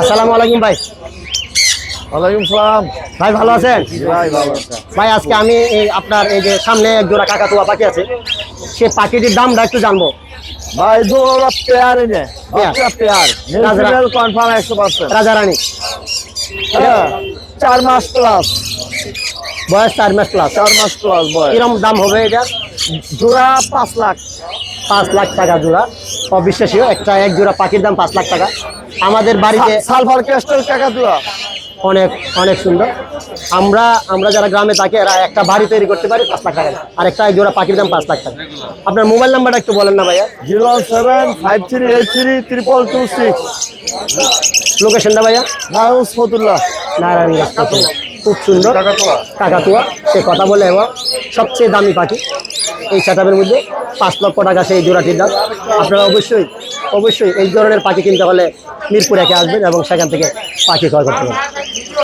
আসসালামু আলাইকুম ভাই। ওয়ালাইকুম সালাম। ভাই ভালো আছেন? ভাই ভালো আছে। ভাই আজকে আমি আপনার এই যে সামনে এক জোড়া কাকাতুয়া পাখি আছে, সে পাখিটির দামটা একটু জানবো। ভাই দুটো পেয়ার এনে পেয়ার। বাচ্চা পেয়ার নিউজিল্যান্ড কনফার্ম 100%। রাজারানী, হ্যাঁ 4 মাস প্লাস, বয়স 4 মাস প্লাস। 4 মাস প্লাস বয়স। কিরম দাম হবে এটা? জোড়া 5 লাখ। 5 লাখ টাকা জোড়া। অবিশ্বাসীয়, এক জোড়া পাখির দাম 5 লাখ টাকা। আমাদের বাড়িতে সালফার ক্রিস্টাল কাকাতুয়া অনেক অনেক সুন্দর। আমরা যারা গ্রামে থাকি এরা একটা বাড়ি তৈরি করতে পারি 5 লাখ টাকা, আর একটা এক জোড়া পাখির দাম 5 লাখ টাকা। আপনার মোবাইল নাম্বারটা একটু বলেন না ভাইয়া। 075383226। লোকেশনটা ভাইয়া? নাউস ফতুল্লাহ নারায়ণগঞ্জ। খুব সুন্দর কাকাতুয়া, সে কথা বলে এবং সবচেয়ে দামি পাখি এই সেটআপের মধ্যে। 5 লক্ষ টাকা সেই জোড়াটির দাম। আপনারা অবশ্যই এই ধরনের পাখি কিনতে হলে মিরপুর একে আসবেন এবং সেখান থেকে পাখি ক্রয় করতে পারবেন।